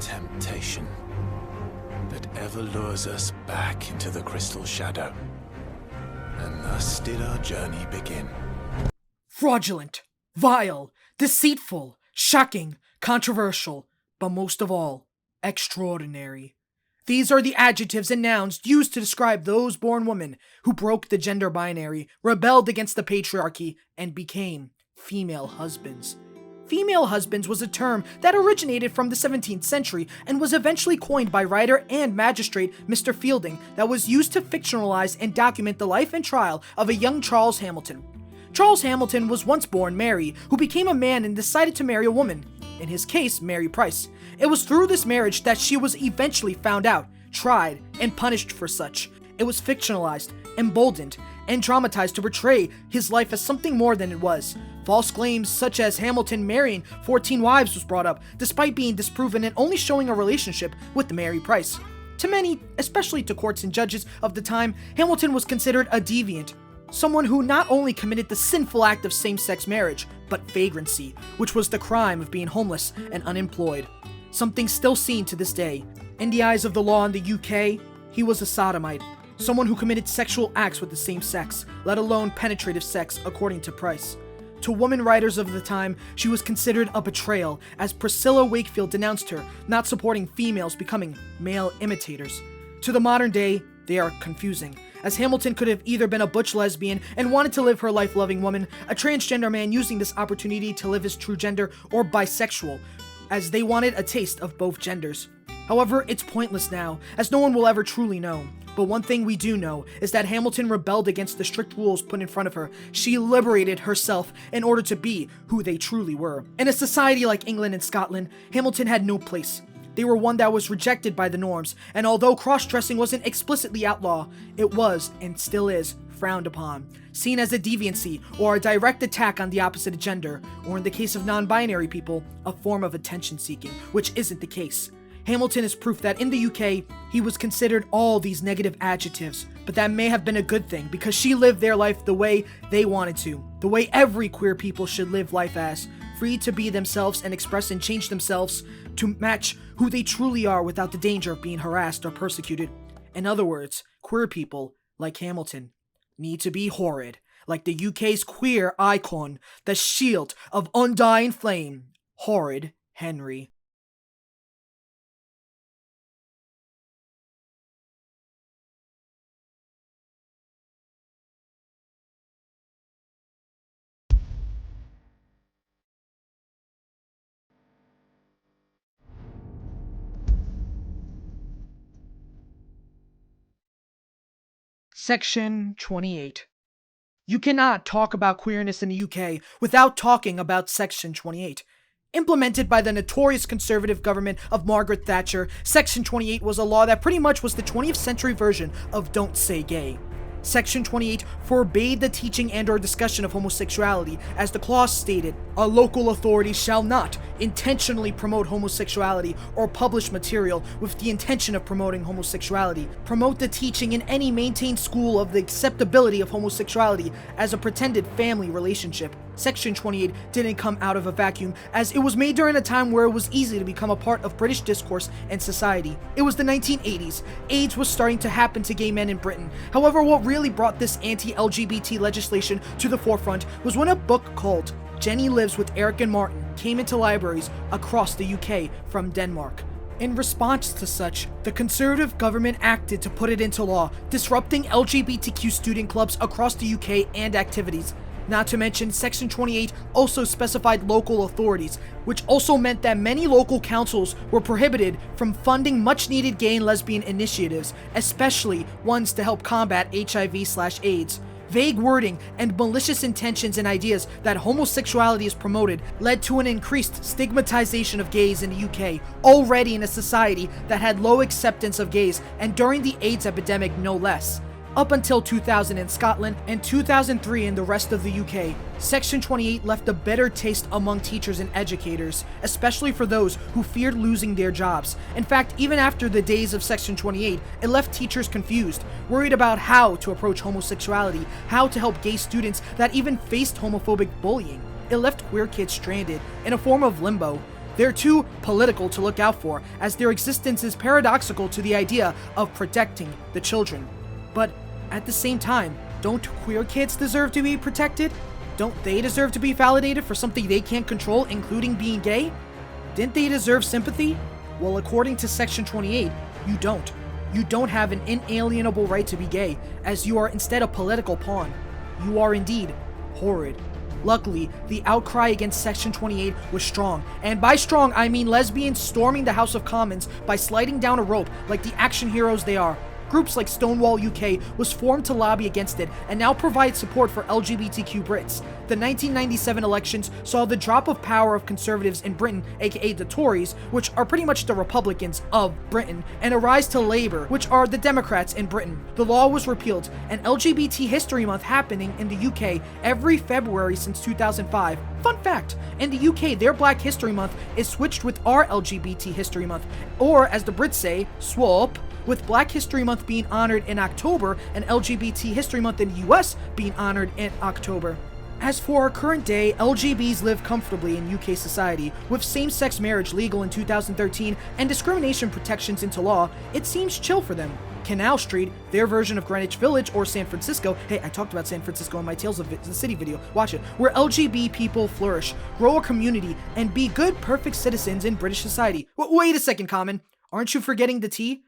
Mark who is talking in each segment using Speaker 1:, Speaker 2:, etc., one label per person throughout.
Speaker 1: temptation that ever lures us back into the crystal shadow. And thus did our journey begin.
Speaker 2: Fraudulent, vile, deceitful, shocking, controversial, but most of all, extraordinary. These are the adjectives and nouns used to describe those born women who broke the gender binary, rebelled against the patriarchy, and became female husbands. Female husbands was a term that originated from the 17th century and was eventually coined by writer and magistrate Mr. Fielding that was used to fictionalize and document the life and trial of a young Charles Hamilton. Charles Hamilton was once born Mary, who became a man and decided to marry a woman. In his case, Mary Price. It was through this marriage that she was eventually found out, tried, and punished for such. It was fictionalized, emboldened, and dramatized to portray his life as something more than it was. False claims such as Hamilton marrying 14 wives was brought up, despite being disproven and only showing a relationship with Mary Price. To many, especially to courts and judges of the time, Hamilton was considered a deviant, someone who not only committed the sinful act of same-sex marriage, but vagrancy, which was the crime of being homeless and unemployed. Something still seen to this day. In the eyes of the law in the UK, he was a sodomite, someone who committed sexual acts with the same sex, let alone penetrative sex, according to Price. To women writers of the time, she was considered a betrayal, as Priscilla Wakefield denounced her, not supporting females becoming male imitators. To the modern day, they are confusing, as Hamilton could have either been a butch lesbian and wanted to live her life-loving woman, a transgender man using this opportunity to live his true gender, or bisexual, as they wanted a taste of both genders. However, it's pointless now, as no one will ever truly know. But one thing we do know is that Hamilton rebelled against the strict rules put in front of her. She liberated herself in order to be who they truly were. In a society like England and Scotland, Hamilton had no place. They were one that was rejected by the norms, and although cross-dressing wasn't explicitly outlawed, it was, and still is, frowned upon, seen as a deviancy or a direct attack on the opposite gender, or in the case of non-binary people, a form of attention-seeking, which isn't the case. Hamilton is proof that in the UK, he was considered all these negative adjectives, but that may have been a good thing because she lived their life the way they wanted to, the way every queer people should live life as, free to be themselves and express and change themselves to match who they truly are without the danger of being harassed or persecuted. In other words, queer people, like Hamilton, need to be horrid, like the UK's queer icon, the shield of undying flame, Horrid Henry. Section 28. You cannot talk about queerness in the UK without talking about Section 28. Implemented by the notorious conservative government of Margaret Thatcher, Section 28 was a law that pretty much was the 20th century version of Don't Say Gay. Section 28 forbade the teaching and or discussion of homosexuality, as the clause stated, "A local authority shall not intentionally promote homosexuality or publish material with the intention of promoting homosexuality, promote the teaching in any maintained school of the acceptability of homosexuality as a pretended family relationship." Section 28 didn't come out of a vacuum, as it was made during a time where it was easy to become a part of British discourse and society. It was the 1980s. AIDS was starting to happen to gay men in Britain. However, what really brought this anti-LGBT legislation to the forefront was when a book called Jenny Lives with Eric and Martin came into libraries across the UK from Denmark. In response to such, the conservative government acted to put it into law, disrupting LGBTQ student clubs across the UK and activities. Not to mention, Section 28 also specified local authorities, which also meant that many local councils were prohibited from funding much-needed gay and lesbian initiatives, especially ones to help combat HIV/AIDS. Vague wording and malicious intentions and ideas that homosexuality is promoted led to an increased stigmatization of gays in the UK, already in a society that had low acceptance of gays, and during the AIDS epidemic no less. Up until 2000 in Scotland and 2003 in the rest of the UK, Section 28 left a bitter taste among teachers and educators, especially for those who feared losing their jobs. In fact, even after the days of Section 28, it left teachers confused, worried about how to approach homosexuality, how to help gay students that even faced homophobic bullying. It left queer kids stranded in a form of limbo. They're too political to look out for, as their existence is paradoxical to the idea of protecting the children. But at the same time, don't queer kids deserve to be protected? Don't they deserve to be validated for something they can't control, including being gay? Didn't they deserve sympathy? Well, according to Section 28, you don't. You don't have an inalienable right to be gay, as you are instead a political pawn. You are indeed horrid. Luckily, the outcry against Section 28 was strong, and by strong I mean lesbians storming the House of Commons by sliding down a rope like the action heroes they are. Groups like Stonewall UK was formed to lobby against it and now provide support for LGBTQ Brits. The 1997 elections saw the drop of power of conservatives in Britain, aka the Tories, which are pretty much the Republicans of Britain, and a rise to Labour, which are the Democrats in Britain. The law was repealed, and LGBT History Month happening in the UK every February since 2005. Fun fact, in the UK, their Black History Month is switched with our LGBT History Month, or as the Brits say, swap, with Black History Month being honored in October and LGBT History Month in the US being honored in October. As for our current day, LGBs live comfortably in UK society, with same-sex marriage legal in 2013 and discrimination protections into law. It seems chill for them. Canal Street, their version of Greenwich Village or San Francisco, hey, I talked about San Francisco in my Tales of the City video, watch it, where LGBT people flourish, grow a community, and be good, perfect citizens in British society. Wait a second, Kamen, aren't you forgetting the T?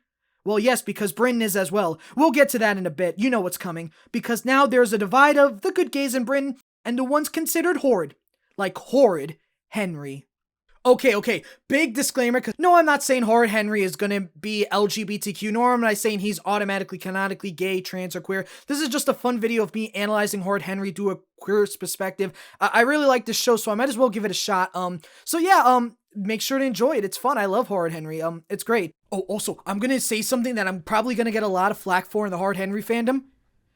Speaker 2: Well, yes, because Britain is as well. We'll get to that in a bit, you know what's coming, because now there's a divide of the good gays in Britain and the ones considered horrid, like Horrid Henry. Okay, big disclaimer, because no, I'm not saying Horrid Henry is gonna be LGBTQ, nor am I saying he's automatically, canonically gay, trans, or queer. This is just a fun video of me analyzing Horrid Henry through a queer perspective. I really like this show, so I might as well give it a shot. Make sure to enjoy it. It's fun. I love Horrid Henry. It's great. Oh, also, I'm gonna say something that I'm probably gonna get a lot of flack for in the Horrid Henry fandom.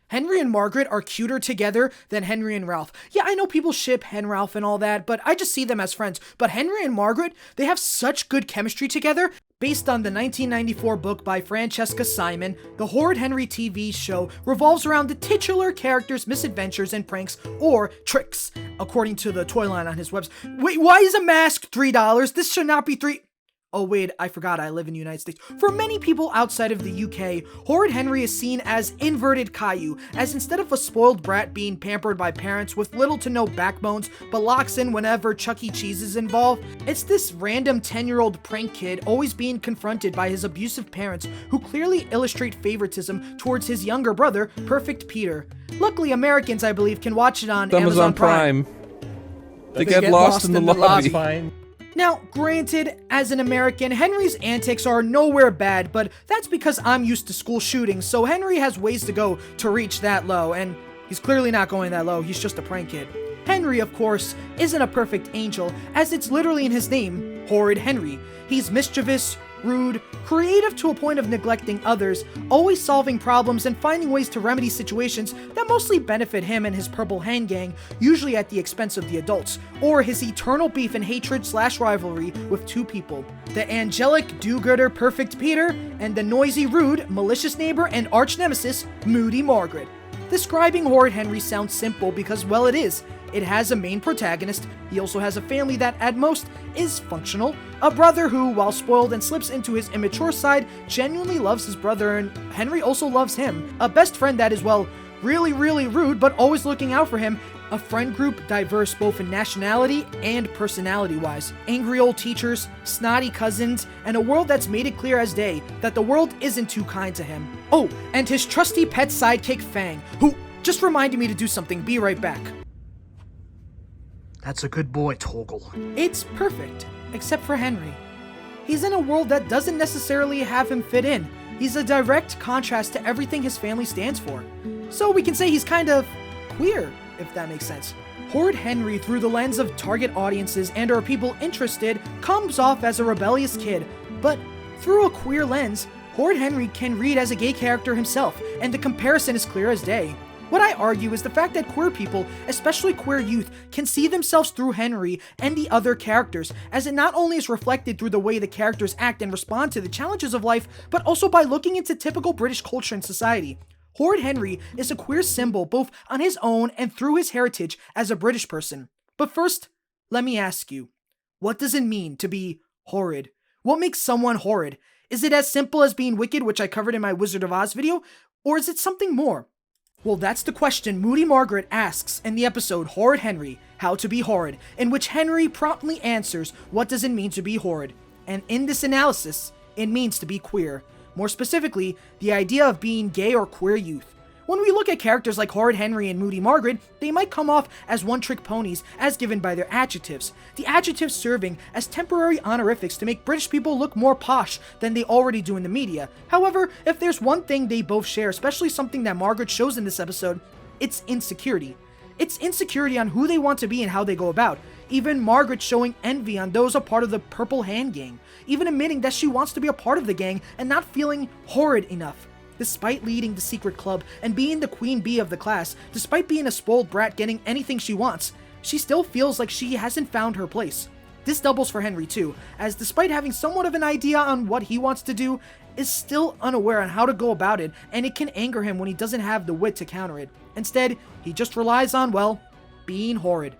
Speaker 2: Henry and Margaret are cuter together than Henry and Ralph. Yeah, I know people ship Hen Ralph and all that, but I just see them as friends. But Henry and Margaret, they have such good chemistry together. Based on the 1994 book by Francesca Simon, the Horrid Henry TV show revolves around the titular character's misadventures and pranks, or tricks, according to the toy line on his website. Wait, why is a mask $3? This should not be $3. Oh wait, I forgot I live in the United States. For many people outside of the UK, Horrid Henry is seen as inverted Caillou, as instead of a spoiled brat being pampered by parents with little to no backbones, but locks in whenever Chuck E. Cheese is involved, it's this random 10-year-old prank kid always being confronted by his abusive parents who clearly illustrate favoritism towards his younger brother, Perfect Peter. Luckily, Americans, I believe, can watch it on Amazon Prime.
Speaker 3: They get lost in the lobby.
Speaker 4: Fine.
Speaker 2: Now, granted, as an American, Henry's antics are nowhere bad, but that's because I'm used to school shootings, so Henry has ways to go to reach that low, and he's clearly not going that low, he's just a prank kid. Henry, of course, isn't a perfect angel, as it's literally in his name, Horrid Henry. He's mischievous, rude, creative to a point of neglecting others, always solving problems and finding ways to remedy situations that mostly benefit him and his Purple Hand Gang, usually at the expense of the adults, or his eternal beef and hatred/rivalry with two people, the angelic do-gooder Perfect Peter and the noisy, rude, malicious neighbor and arch-nemesis Moody Margaret. Describing Horrid Henry sounds simple because, well, it is. It has a main protagonist. He also has a family that, at most, is functional. A brother who, while spoiled and slips into his immature side, genuinely loves his brother, and Henry also loves him. A best friend that is, well, really rude, but always looking out for him. A friend group diverse both in nationality and personality-wise. Angry old teachers, snotty cousins, and a world that's made it clear as day that the world isn't too kind to him. Oh, and his trusty pet sidekick Fang, who just reminded me to do something. Be right back.
Speaker 4: That's a good boy, Toggle.
Speaker 2: It's perfect, except for Henry. He's in a world that doesn't necessarily have him fit in. He's a direct contrast to everything his family stands for. So we can say he's kind of queer, if that makes sense. Horrid Henry, through the lens of target audiences and or people interested, comes off as a rebellious kid, but through a queer lens, Horrid Henry can read as a gay character himself, and the comparison is clear as day. What I argue is the fact that queer people, especially queer youth, can see themselves through Henry and the other characters, as it not only is reflected through the way the characters act and respond to the challenges of life, but also by looking into typical British culture and society. Horrid Henry is a queer symbol both on his own and through his heritage as a British person. But first, let me ask you, What does it mean to be horrid? What makes someone horrid? Is it as simple as being wicked, which I covered in my Wizard of Oz video, or is it something more? Well, that's the question Moody Margaret asks in the episode Horrid Henry, How to Be Horrid, in which Henry promptly answers what does it mean to be horrid. And in this analysis, it means to be queer. More specifically, the idea of being gay or queer youth. When we look at characters like Horrid Henry and Moody Margaret, they might come off as one-trick ponies as given by their adjectives. The adjectives serving as temporary honorifics to make British people look more posh than they already do in the media. However, if there's one thing they both share, especially something that Margaret shows in this episode, it's insecurity. It's insecurity on who they want to be and how they go about. Even Margaret showing envy on those a part of the Purple Hand gang. Even admitting that she wants to be a part of the gang and not feeling horrid enough. Despite leading the secret club and being the queen bee of the class, despite being a spoiled brat getting anything she wants, she still feels like she hasn't found her place. This doubles for Henry too, as despite having somewhat of an idea on what he wants to do, is still unaware on how to go about it, and it can anger him when he doesn't have the wit to counter it. Instead, he just relies on, well, being horrid.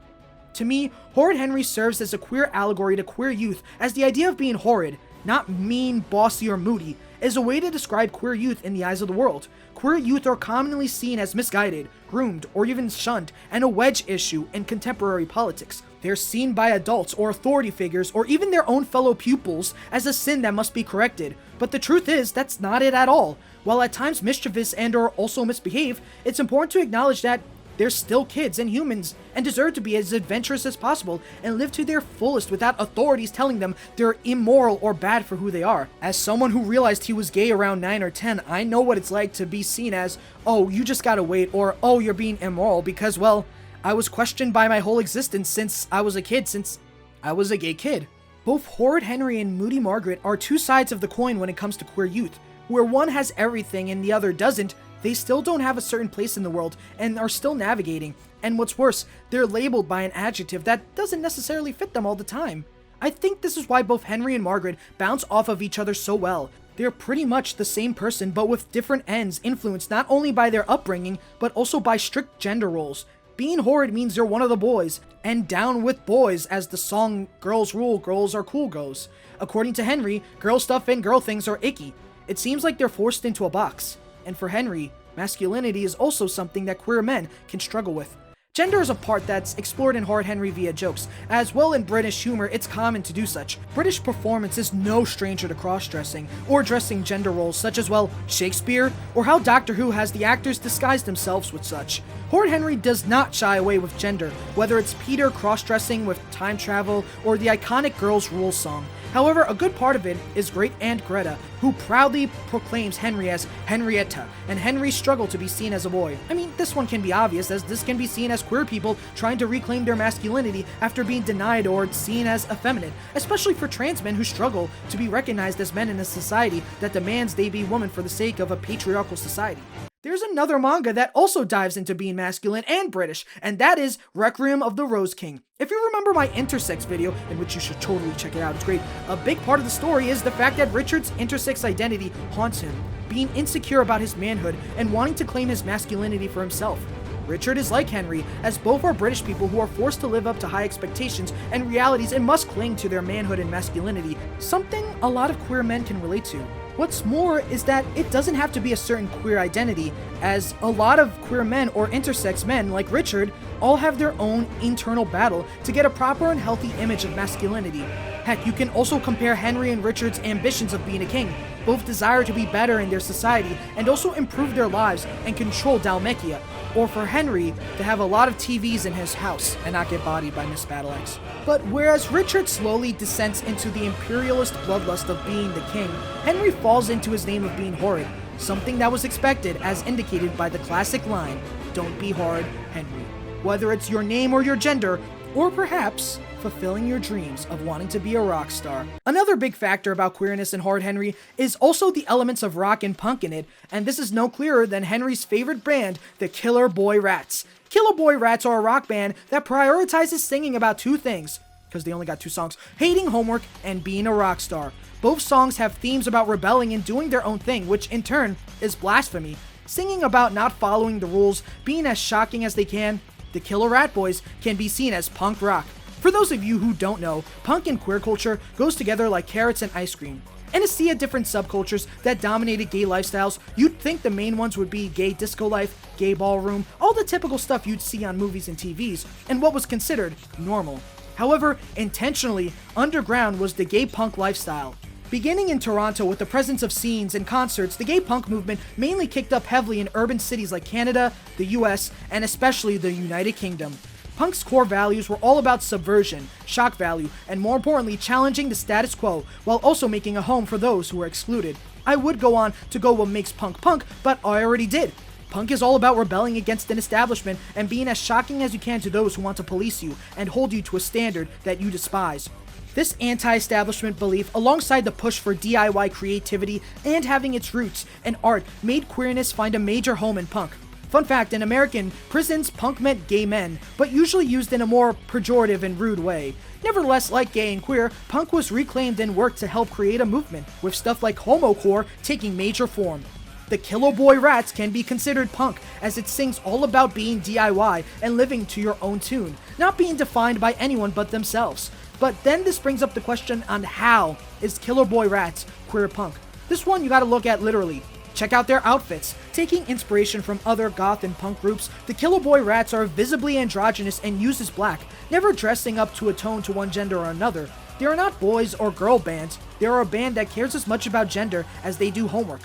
Speaker 2: To me, Horrid Henry serves as a queer allegory to queer youth, as the idea of being horrid, not mean, bossy, or moody, is a way to describe queer youth in the eyes of the world. Queer youth are commonly seen as misguided, groomed, or even shunned, and a wedge issue in contemporary politics. They're seen by adults or authority figures or even their own fellow pupils as a sin that must be corrected. But the truth is, that's not it at all. While at times mischievous and or also misbehave, it's important to acknowledge that they're still kids and humans and deserve to be as adventurous as possible and live to their fullest without authorities telling them they're immoral or bad for who they are. As someone who realized he was gay around 9 or 10, I know what it's like to be seen as, oh, you just gotta wait, or oh, you're being immoral because, well, I was questioned by my whole existence since I was a gay kid. Both Horrid Henry and Moody Margaret are two sides of the coin when it comes to queer youth. Where one has everything and the other doesn't, they still don't have a certain place in the world and are still navigating. And what's worse, they're labeled by an adjective that doesn't necessarily fit them all the time. I think this is why both Henry and Margaret bounce off of each other so well. They're pretty much the same person but with different ends, influenced not only by their upbringing but also by strict gender roles. Being horrid means you're one of the boys, and down with boys as the song Girls Rule, Girls Are Cool goes. According to Henry, girl stuff and girl things are icky. It seems like they're forced into a box. And for Henry, masculinity is also something that queer men can struggle with. Gender is a part that's explored in Horrid Henry via jokes. As well in British humor, it's common to do such. British performance is no stranger to cross-dressing, or dressing gender roles such as, well, Shakespeare, or how Doctor Who has the actors disguise themselves with such. Horrid Henry does not shy away with gender, whether it's Peter cross-dressing with time travel, or the iconic Girls Rule song. However, a good part of it is Great Aunt Greta, who proudly proclaims Henry as Henrietta, and Henry's struggle to be seen as a boy. I mean, this one can be obvious, as this can be seen as queer people trying to reclaim their masculinity after being denied or seen as effeminate, especially for trans men who struggle to be recognized as men in a society that demands they be women for the sake of a patriarchal society. There's another manga that also dives into being masculine and British, and that is Requiem of the Rose King. If you remember my intersex video, in which you should totally check it out, it's great, a big part of the story is the fact that Richard's intersex identity haunts him, being insecure about his manhood and wanting to claim his masculinity for himself. Richard is like Henry, as both are British people who are forced to live up to high expectations and realities and must cling to their manhood and masculinity, something a lot of queer men can relate to. What's more is that it doesn't have to be a certain queer identity, as a lot of queer men or intersex men like Richard all have their own internal battle to get a proper and healthy image of masculinity. Heck, you can also compare Henry and Richard's ambitions of being a king. Both desire to be better in their society and also improve their lives and control Dalmatia, or for Henry to have a lot of TVs in his house and not get bodied by Miss Battleaxe. But whereas Richard slowly descends into the imperialist bloodlust of being the king, Henry falls into his name of being horrid, something that was expected as indicated by the classic line, "Don't be horrid, Henry." Whether it's your name or your gender, or perhaps fulfilling your dreams of wanting to be a rock star. Another big factor about queerness in Horrid Henry is also the elements of rock and punk in it, and this is no clearer than Henry's favorite band, the Killer Boy Rats. Killer Boy Rats are a rock band that prioritizes singing about two things, because they only got 2 songs, hating homework and being a rock star. Both songs have themes about rebelling and doing their own thing, which in turn is blasphemy. Singing about not following the rules, being as shocking as they can, the Killer Rat Boys can be seen as punk rock. For those of you who don't know, punk and queer culture goes together like carrots and ice cream. In a sea of different subcultures that dominated gay lifestyles, you'd think the main ones would be gay disco life, gay ballroom, all the typical stuff you'd see on movies and TVs, and what was considered normal. However, intentionally, underground was the gay punk lifestyle. Beginning in Toronto with the presence of scenes and concerts, the gay punk movement mainly kicked up heavily in urban cities like Canada, the US, and especially the United Kingdom. Punk's core values were all about subversion, shock value, and more importantly, challenging the status quo, while also making a home for those who were excluded. I would go on to go what makes punk punk, but I already did. Punk is all about rebelling against an establishment and being as shocking as you can to those who want to police you and hold you to a standard that you despise. This anti-establishment belief, alongside the push for DIY creativity and having its roots in art, made queerness find a major home in punk. Fun fact, in American prisons, punk meant gay men, but usually used in a more pejorative and rude way. Nevertheless, like gay and queer, punk was reclaimed and worked to help create a movement, with stuff like homocore taking major form. The Killer Boy Rats can be considered punk, as it sings all about being DIY and living to your own tune, not being defined by anyone but themselves. But then this brings up the question on how is Killer Boy Rats queer punk? This one you gotta look at literally. Check out their outfits. Taking inspiration from other goth and punk groups, the Killer Boy Rats are visibly androgynous and use as black, never dressing up to atone to one gender or another. They are not boys or girl bands, they are a band that cares as much about gender as they do homework.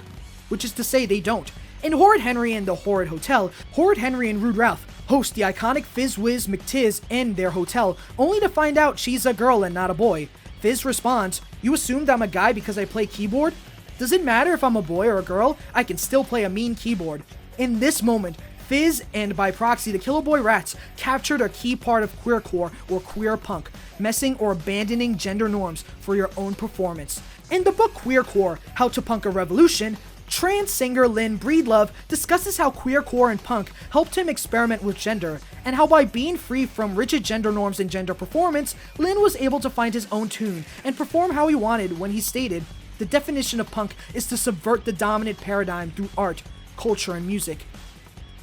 Speaker 2: Which is to say they don't. In Horrid Henry and the Horrid Hotel, Horrid Henry and Rude Ralph host the iconic Fizz Wiz McTiz in their hotel, only to find out she's a girl and not a boy. Fizz responds, "You assumed I'm a guy because I play keyboard? Does it matter if I'm a boy or a girl? I can still play a mean keyboard." In this moment, Fizz, and by proxy the Killer Boy Rats, captured a key part of queercore or queer punk, messing or abandoning gender norms for your own performance. In the book Queercore, How to Punk a Revolution, trans singer Lynn Breedlove discusses how queercore and punk helped him experiment with gender, and how by being free from rigid gender norms and gender performance, Lynn was able to find his own tune and perform how he wanted when he stated, "The definition of punk is to subvert the dominant paradigm through art, culture, and music."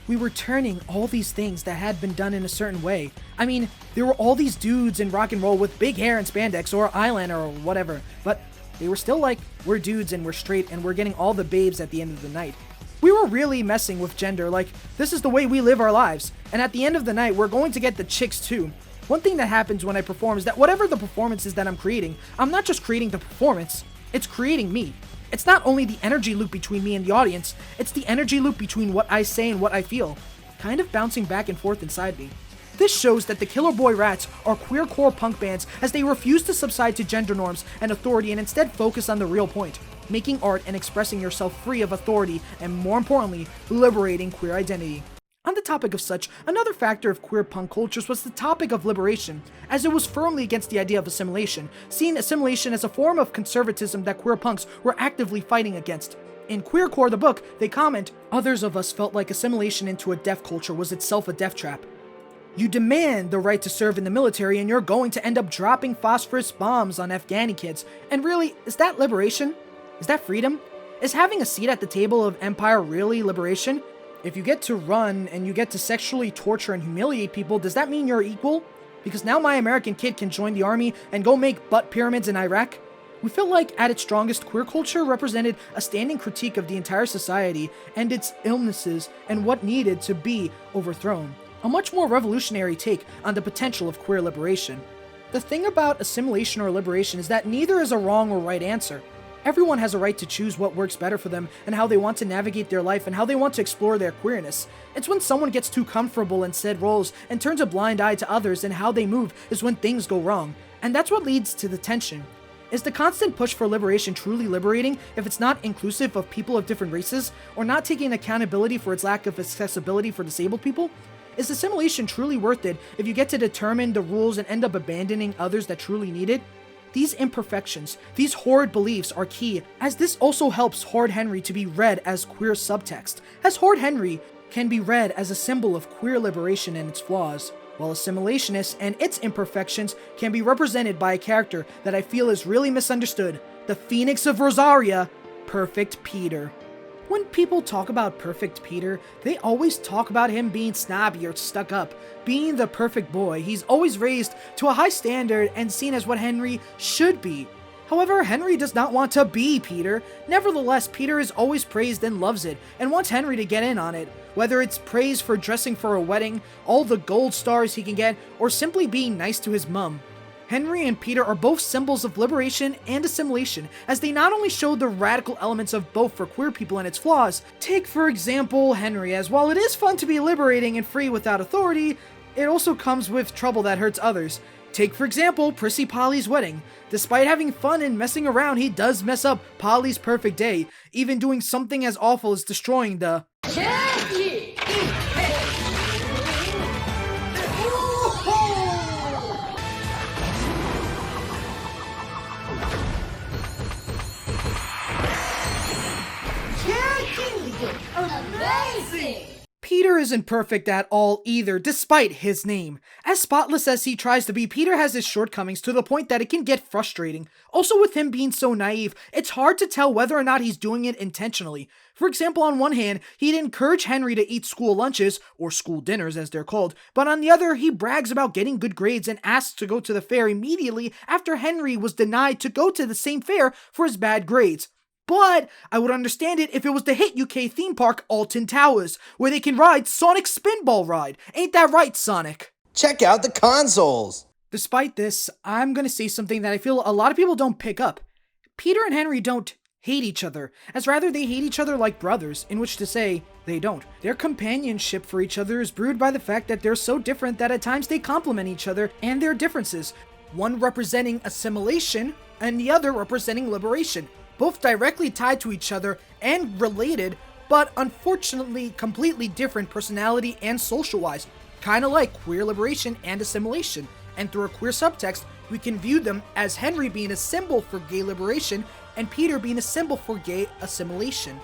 Speaker 2: We were turning all these things that had been done in a certain way. I mean, there were all these dudes in rock and roll with big hair and spandex or eyeliner or whatever, but they were still like, we're dudes and we're straight and we're getting all the babes at the end of the night. We were really messing with gender, like, this is the way we live our lives, and at the end of the night, we're going to get the chicks too. One thing that happens when I perform is that whatever the performance is that I'm creating, I'm not just creating the performance, it's creating me. It's not only the energy loop between me and the audience, it's the energy loop between what I say and what I feel, kind of bouncing back and forth inside me. This shows that the Killer Boy Rats are queercore punk bands as they refuse to subside to gender norms and authority and instead focus on the real point, making art and expressing yourself free of authority and, more importantly, liberating queer identity. On the topic of such, another factor of queer punk cultures was the topic of liberation, as it was firmly against the idea of assimilation, seeing assimilation as a form of conservatism that queer punks were actively fighting against. In Queercore the book, they comment, "Others of us felt like assimilation into a deaf culture was itself a death trap. You demand the right to serve in the military and you're going to end up dropping phosphorus bombs on Afghani kids. And really, is that liberation? Is that freedom? Is having a seat at the table of empire really liberation? If you get to run and you get to sexually torture and humiliate people, does that mean you're equal? Because now my American kid can join the army and go make butt pyramids in Iraq?" We feel like at its strongest, queer culture represented a standing critique of the entire society and its illnesses and what needed to be overthrown. A much more revolutionary take on the potential of queer liberation. The thing about assimilation or liberation is that neither is a wrong or right answer. Everyone has a right to choose what works better for them and how they want to navigate their life and how they want to explore their queerness. It's when someone gets too comfortable in said roles and turns a blind eye to others and how they move is when things go wrong. And that's what leads to the tension. Is the constant push for liberation truly liberating if it's not inclusive of people of different races, or not taking accountability for its lack of accessibility for disabled people? Is assimilation truly worth it if you get to determine the rules and end up abandoning others that truly need it? These imperfections, these horrid beliefs are key, as this also helps Horrid Henry to be read as queer subtext, as Horrid Henry can be read as a symbol of queer liberation and its flaws, while assimilationist and its imperfections can be represented by a character that I feel is really misunderstood, the Phoenix of Rosaria, Perfect Peter. When people talk about perfect Peter, they always talk about him being snobby or stuck up, being the perfect boy. He's always raised to a high standard and seen as what Henry should be. However, Henry does not want to be Peter. Nevertheless, Peter is always praised and loves it, and wants Henry to get in on it. Whether it's praise for dressing for a wedding, all the gold stars he can get, or simply being nice to his mum. Henry and Peter are both symbols of liberation and assimilation, as they not only show the radical elements of both for queer people and its flaws. Take, for example, Henry, as while it is fun to be liberating and free without authority, it also comes with trouble that hurts others. Take, for example, Prissy Polly's wedding. Despite having fun and messing around, he does mess up Polly's perfect day, even doing something as awful as destroying the
Speaker 4: Amazing!
Speaker 2: Peter isn't perfect at all either, despite his name. As spotless as he tries to be, Peter has his shortcomings to the point that it can get frustrating. Also, with him being so naive, it's hard to tell whether or not he's doing it intentionally. For example, on one hand, he'd encourage Henry to eat school lunches, or school dinners as they're called, but on the other, he brags about getting good grades and asks to go to the fair immediately after Henry was denied to go to the same fair for his bad grades. But I would understand it if it was the hit UK theme park Alton Towers, where they can ride Sonic's Spinball Ride. Ain't that right, Sonic?
Speaker 5: Check out the consoles!
Speaker 2: Despite this, I'm gonna say something that I feel a lot of people don't pick up. Peter and Henry don't hate each other, as rather they hate each other like brothers, in which to say, they don't. Their companionship for each other is brewed by the fact that they're so different that at times they complement each other and their differences, one representing assimilation and the other representing liberation. Both directly tied to each other and related, but unfortunately completely different personality and social-wise, kinda like queer liberation and assimilation, and through a queer subtext, we can view them as Henry being a symbol for gay liberation and Peter being a symbol for gay assimilation.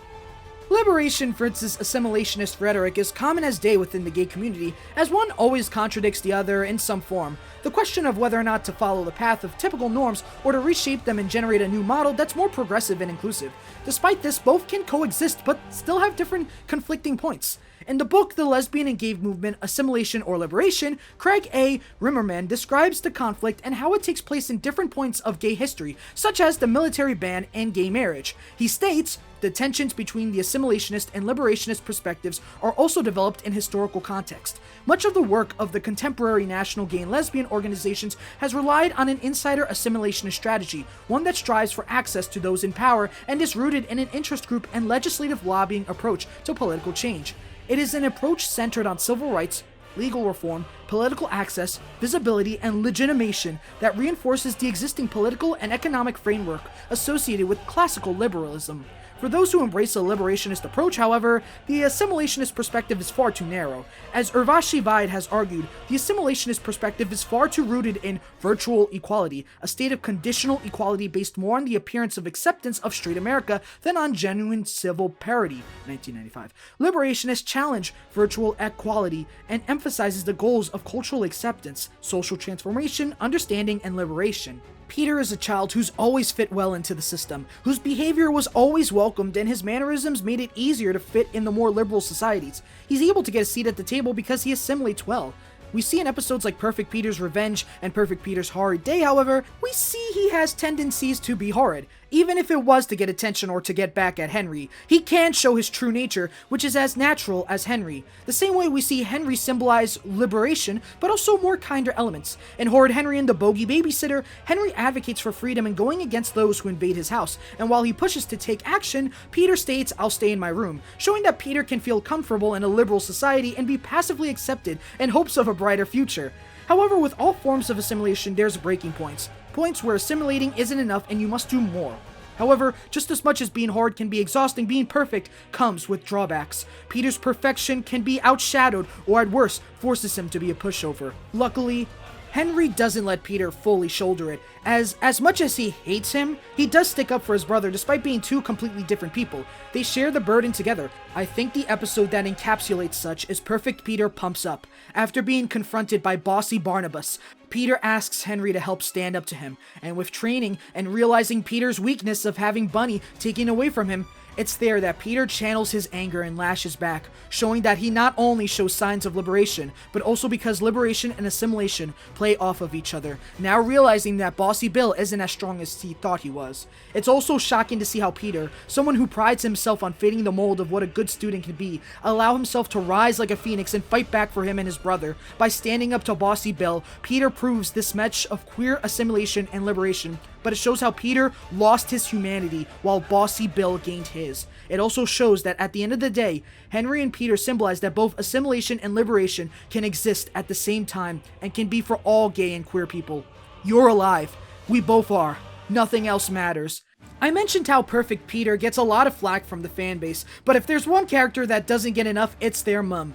Speaker 2: Liberation versus assimilationist rhetoric is common as day within the gay community, as one always contradicts the other in some form. The question of whether or not to follow the path of typical norms or to reshape them and generate a new model that's more progressive and inclusive. Despite this, both can coexist but still have different conflicting points. In the book, The Lesbian and Gay Movement, Assimilation or Liberation, Craig A. Rimmerman describes the conflict and how it takes place in different points of gay history, such as the military ban and gay marriage. He states, the tensions between the assimilationist and liberationist perspectives are also developed in historical context. Much of the work of the contemporary national gay and lesbian organizations has relied on an insider assimilationist strategy, one that strives for access to those in power and is rooted in an interest group and legislative lobbying approach to political change. It is an approach centered on civil rights, legal reform, political access, visibility, and legitimation that reinforces the existing political and economic framework associated with classical liberalism. For those who embrace a liberationist approach, however, the assimilationist perspective is far too narrow. As Urvashi Vaid has argued, the assimilationist perspective is far too rooted in virtual equality, a state of conditional equality based more on the appearance of acceptance of straight America than on genuine civil parity. 1995. Liberationists challenge virtual equality and emphasizes the goals of cultural acceptance, social transformation, understanding, and liberation. Peter is a child who's always fit well into the system, whose behavior was always welcomed and his mannerisms made it easier to fit in the more liberal societies. He's able to get a seat at the table because he assimilates well. We see in episodes like Perfect Peter's Revenge and Perfect Peter's Horrid Day, however, we see he has tendencies to be horrid. Even if it was to get attention or to get back at Henry, he can show his true nature, which is as natural as Henry. The same way we see Henry symbolize liberation, but also more kinder elements. In Horrid Henry and the Bogey Babysitter, Henry advocates for freedom and going against those who invade his house, and while he pushes to take action, Peter states, "I'll stay in my room," showing that Peter can feel comfortable in a liberal society and be passively accepted in hopes of a brighter future. However, with all forms of assimilation, there's breaking points. Points where assimilating isn't enough and you must do more. However, just as much as being hard can be exhausting, being perfect comes with drawbacks. Peter's perfection can be outshadowed, or at worst, forces him to be a pushover. Luckily, Henry doesn't let Peter fully shoulder it, as much as he hates him, he does stick up for his brother despite being two completely different people. They share the burden together. I think the episode that encapsulates such is Perfect Peter Pumps Up. After being confronted by bossy Barnabas, Peter asks Henry to help stand up to him, and with training and realizing Peter's weakness of having Bunny taken away from him, It's there that Peter channels his anger and lashes back, showing that he not only shows signs of liberation, but also because liberation and assimilation play off of each other, now realizing that Bossy Bill isn't as strong as he thought he was. It's also shocking to see how Peter, someone who prides himself on fitting the mold of what a good student can be, allow himself to rise like a phoenix and fight back for him and his brother. By standing up to Bossy Bill, Peter proves this match of queer assimilation and liberation, but it shows how Peter lost his humanity while Bossy Bill gained his. It also shows that at the end of the day, Henry and Peter symbolize that both assimilation and liberation can exist at the same time and can be for all gay and queer people. You're alive. We both are. Nothing else matters. I mentioned how perfect Peter gets a lot of flack from the fanbase, but if there's one character that doesn't get enough, it's their mum.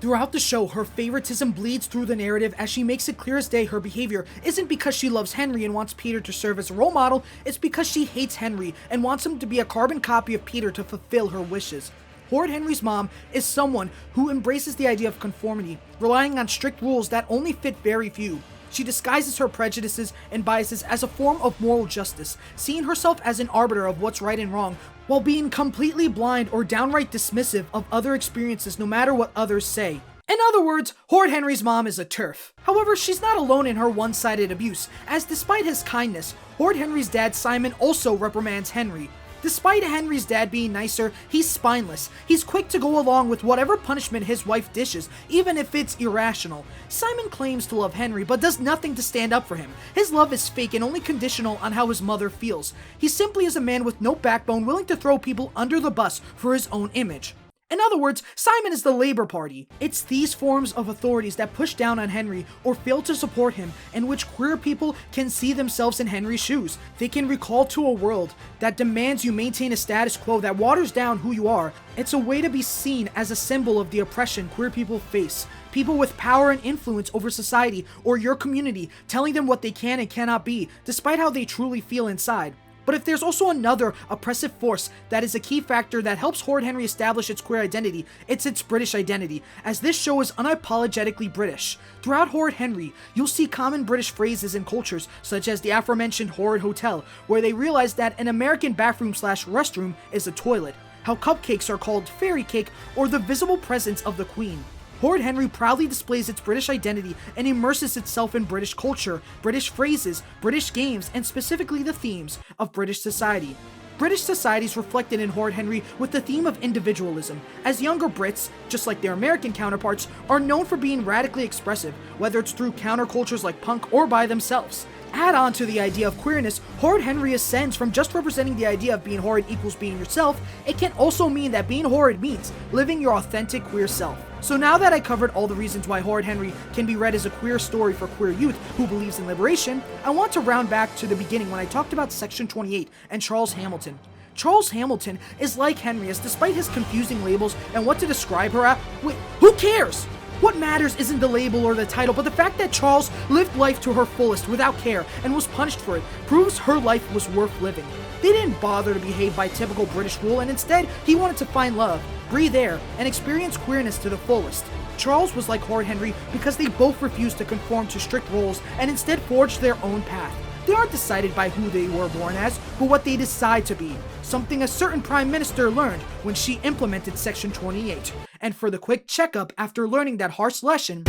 Speaker 2: Throughout the show, her favoritism bleeds through the narrative as she makes it clear as day her behavior isn't because she loves Henry and wants Peter to serve as a role model, it's because she hates Henry and wants him to be a carbon copy of Peter to fulfill her wishes. Horrid Henry's mom is someone who embraces the idea of conformity, relying on strict rules that only fit very few. She disguises her prejudices and biases as a form of moral justice, seeing herself as an arbiter of what's right and wrong, while being completely blind or downright dismissive of other experiences no matter what others say. In other words, Horrid Henry's mom is a TERF. However, she's not alone in her one-sided abuse, as despite his kindness, Horrid Henry's dad Simon also reprimands Henry. Despite Henry's dad being nicer, he's spineless. He's quick to go along with whatever punishment his wife dishes, even if it's irrational. Simon claims to love Henry, but does nothing to stand up for him. His love is fake and only conditional on how his mother feels. He simply is a man with no backbone, willing to throw people under the bus for his own image. In other words, Simon is the Labour Party. It's these forms of authorities that push down on Henry or fail to support him, in which queer people can see themselves in Henry's shoes. They can recall to a world that demands you maintain a status quo that waters down who you are. It's a way to be seen as a symbol of the oppression queer people face. People with power and influence over society or your community, telling them what they can and cannot be, despite how they truly feel inside. But if there's also another oppressive force that is a key factor that helps Horrid Henry establish its queer identity, it's its British identity, as this show is unapologetically British. Throughout Horrid Henry, you'll see common British phrases and cultures, such as the aforementioned Horrid Hotel, where they realize that an American bathroom/restroom is a toilet, how cupcakes are called fairy cake, or the visible presence of the Queen. Horrid Henry proudly displays its British identity and immerses itself in British culture, British phrases, British games, and specifically the themes of British society. British society is reflected in Horrid Henry with the theme of individualism, as younger Brits, just like their American counterparts, are known for being radically expressive, whether it's through countercultures like punk or by themselves. Add on to the idea of queerness, Horrid Henry ascends from just representing the idea of being horrid equals being yourself. It can also mean that being horrid means living your authentic queer self. So now that I covered all the reasons why Horrid Henry can be read as a queer story for queer youth who believes in liberation, I want to round back to the beginning when I talked about Section 28 and Charles Hamilton. Charles Hamilton is like Henry, as despite his confusing labels and what to describe her at, wait, who cares? What matters isn't the label or the title, but the fact that Charles lived life to her fullest without care and was punished for it proves her life was worth living. They didn't bother to behave by typical British rule, and instead he wanted to find love, breathe air, and experience queerness to the fullest. Charles was like Horrid Henry because they both refused to conform to strict roles and instead forged their own path. They aren't decided by who they were born as, but what they decide to be. Something a certain Prime Minister learned when she implemented Section 28. And for the quick checkup after learning that harsh lesson,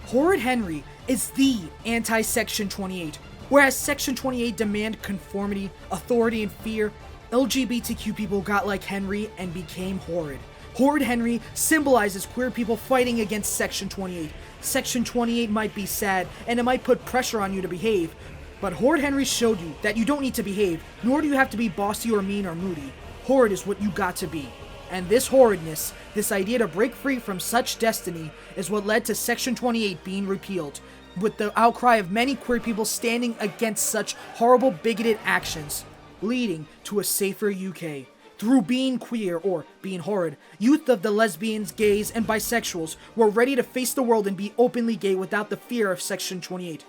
Speaker 2: Horrid Henry is the anti-Section 28. Whereas Section 28 demand conformity, authority, and fear, LGBTQ people got like Henry and became horrid. Horrid Henry symbolizes queer people fighting against Section 28. Section 28 might be sad, and it might put pressure on you to behave, but Horrid Henry showed you that you don't need to behave, nor do you have to be bossy or mean or moody. Horrid is what you got to be. And this horridness, this idea to break free from such destiny, is what led to Section 28 being repealed, with the outcry of many queer people standing against such horrible bigoted actions, leading to a safer UK. Through being queer, or being horrid, youth of the lesbians, gays, and bisexuals were ready to face the world and be openly gay without the fear of Section 28.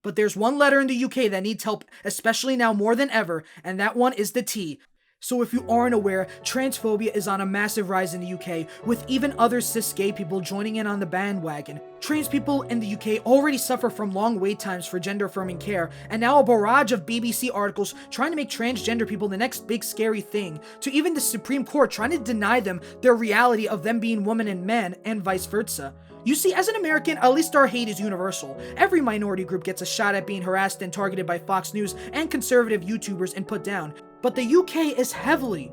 Speaker 2: But there's one letter in the UK that needs help, especially now more than ever, and that one is the T. So if you aren't aware, transphobia is on a massive rise in the UK, with even other cis gay people joining in on the bandwagon. Trans people in the UK already suffer from long wait times for gender-affirming care, and now a barrage of BBC articles trying to make transgender people the next big scary thing, to even the Supreme Court trying to deny them their reality of them being women and men, and vice versa. You see, as an American, at least our hate is universal. Every minority group gets a shot at being harassed and targeted by Fox News and conservative YouTubers and put down. But the UK is heavily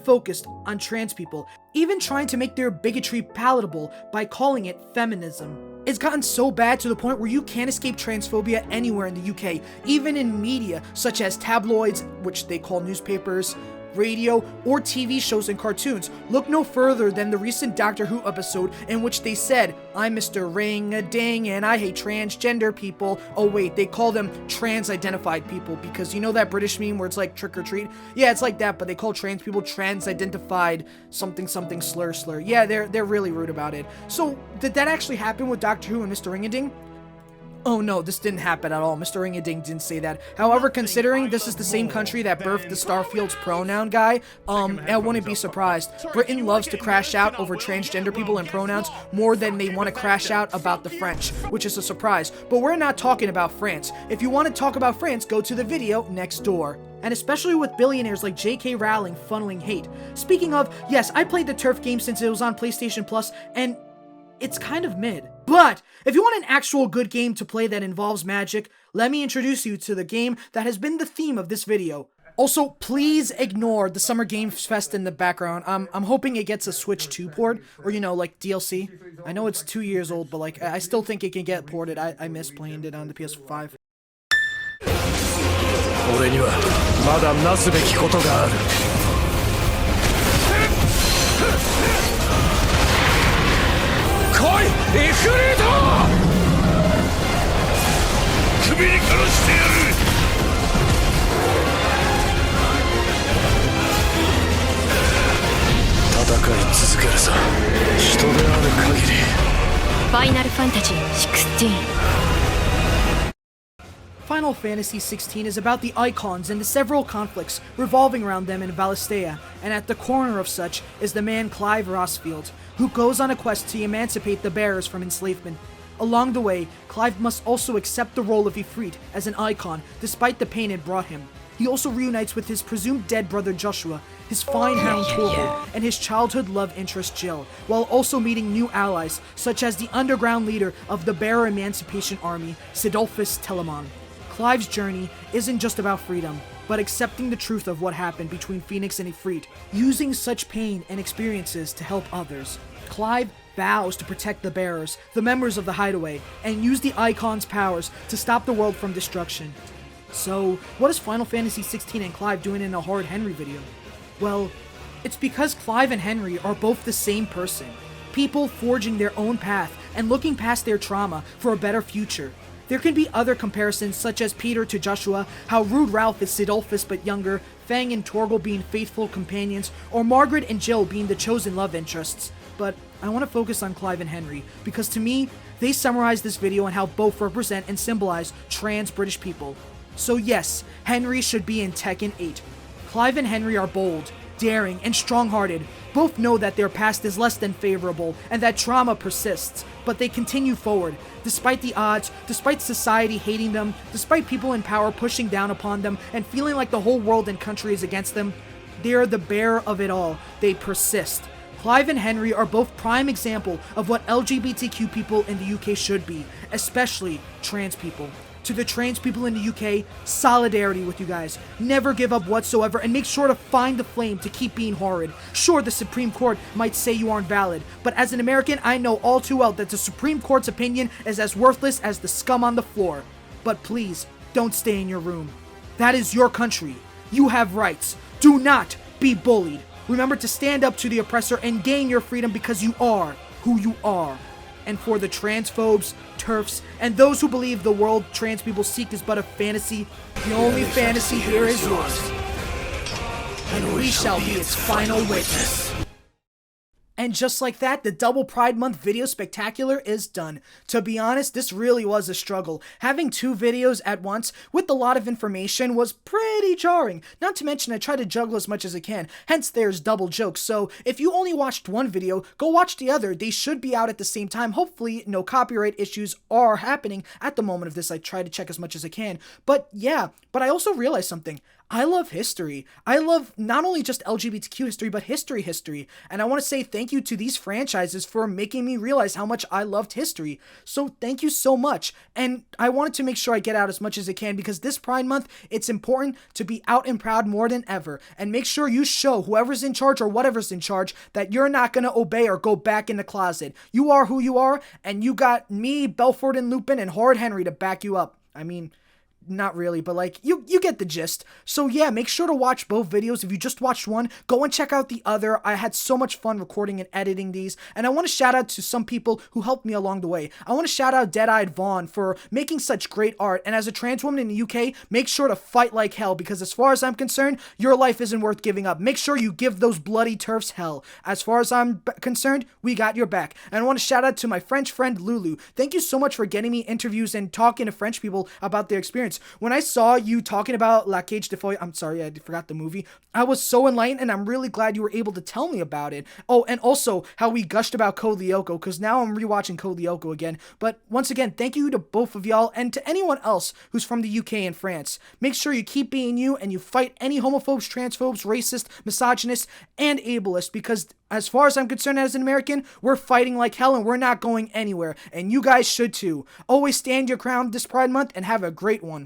Speaker 2: focused on trans people, even trying to make their bigotry palatable by calling it feminism. It's gotten so bad to the point where you can't escape transphobia anywhere in the UK, even in media such as tabloids, which they call newspapers, radio, or TV shows and cartoons. Look no further than the recent Doctor Who episode in which they said, "I'm Mr. Ring-a-ding and I hate transgender people." Oh wait, they call them trans-identified people, because you know that British meme where it's like trick or treat? Yeah, it's like that, but they call trans people trans-identified something slur. Yeah, they're really rude about it. So, did that actually happen with Doctor Who and Mr. Ring-a-ding? Oh no, this didn't happen at all. Mr. Ring-a-ding didn't say that. However, considering this is the same country that birthed the Starfield's pronoun guy, I wouldn't be surprised. Britain loves to crash out over transgender people and pronouns more than they want to crash out about the French, which is a surprise. But we're not talking about France. If you want to talk about France, go to the video next door. And especially with billionaires like J.K. Rowling funneling hate. Speaking of, yes, I played the Turf game since it was on PlayStation Plus, and it's kind of mid. But if you want an actual good game to play that involves magic, let me introduce you to the game that has been the theme of this video. Also, please ignore the Summer Games Fest in the background. I'm hoping it gets a Switch 2 port, or you know, like DLC. I know it's 2 years old, but like, I still think it can get ported. I miss playing it on the PS5.
Speaker 1: 俺にはまだなすべきことがある。来い、イフリート！首に殺してやる！戦い続けるぞ。人である限り。
Speaker 4: ファイナルファンタジー16。
Speaker 2: Final Fantasy XVI is about the eikons and the several conflicts revolving around them in Valisthea, and at the corner of such is the man Clive Rosfield, who goes on a quest to emancipate the bearers from enslavement. Along the way, Clive must also accept the role of Ifrit as an eikon, despite the pain it brought him. He also reunites with his presumed dead brother Joshua, his fine hound Torvald, and his childhood love interest Jill, while also meeting new allies, such as the underground leader of the Bearer Emancipation Army, Sidolphus Telamon. Clive's journey isn't just about freedom, but accepting the truth of what happened between Phoenix and Ifrit, using such pain and experiences to help others. Clive vows to protect the bearers, the members of the Hideaway, and use the Eikon's powers to stop the world from destruction. So, what is Final Fantasy XVI and Clive doing in a Horrid Henry video? Well, it's because Clive and Henry are both the same person. People forging their own path and looking past their trauma for a better future. There can be other comparisons such as Peter to Joshua, how Rude Ralph is Sidolphus but younger, Fang and Torgal being faithful companions, or Margaret and Jill being the chosen love interests. But I want to focus on Clive and Henry, because to me, they summarize this video on how both represent and symbolize trans British people. So yes, Henry should be in Tekken 8. Clive and Henry are bold, daring, and strong-hearted. Both know that their past is less than favorable and that trauma persists, but they continue forward, despite the odds, despite society hating them, despite people in power pushing down upon them and feeling like the whole world and country is against them. They are the bearer of it all. They persist. Clive and Henry are both prime example of what LGBTQ people in the UK should be, especially trans people. To the trans people in the UK, solidarity with you guys. Never give up whatsoever, and make sure to find the flame to keep being horrid. Sure, the Supreme Court might say you aren't valid, but as an American, I know all too well that the Supreme Court's opinion is as worthless as the scum on the floor. But please, don't stay in your room. That is your country. You have rights. Do not be bullied. Remember to stand up to the oppressor and gain your freedom because you are who you are. And for the transphobes, TERFs, and those who believe the world trans people seek is but a fantasy, the only fantasy here is yours. And we shall be its final witness. And just like that, the Double Pride Month video spectacular is done. To be honest, this really was a struggle. Having 2 videos at once with a lot of information was pretty jarring. Not to mention I try to juggle as much as I can, hence there's double jokes. So if you only watched one video, go watch the other. They should be out at the same time. Hopefully no copyright issues are happening at the moment of this. I try to check as much as I can. But yeah, but I also realized something. I love history. I love not only just LGBTQ history, but history. And I want to say thank you to these franchises for making me realize how much I loved history. So thank you so much. And I wanted to make sure I get out as much as I can because this Pride Month, it's important to be out and proud more than ever. And make sure you show whoever's in charge or whatever's in charge that you're not going to obey or go back in the closet. You are who you are, and you got me, Belfort and Lupin, and Horrid Henry to back you up. I mean, not really, but like, you get the gist. So yeah, make sure to watch both videos. If you just watched one, go and check out the other. I had so much fun recording and editing these, and I want to shout out to some people who helped me along the way. I want to shout out Dead-Eyed Vaughn for making such great art, and as a trans woman in the UK, make sure to fight like hell, because as far as I'm concerned, your life isn't worth giving up. Make sure you give those bloody turfs hell. As far as I'm concerned, we got your back. And I want to shout out to my French friend Lulu. Thank you so much for getting me interviews and talking to French people about their experience. When I saw you talking about La Cage de Folie, I'm sorry, I forgot the movie. I was so enlightened, and I'm really glad you were able to tell me about it. Oh, and also how we gushed about Code Lyoko, because now I'm rewatching Code Lyoko again. But once again, thank you to both of y'all, and to anyone else who's from the UK and France. Make sure you keep being you, and you fight any homophobes, transphobes, racist, misogynists, and ableists, because as far as I'm concerned as an American, we're fighting like hell, and we're not going anywhere. And you guys should too. Always stand your ground this Pride Month, and have a great one.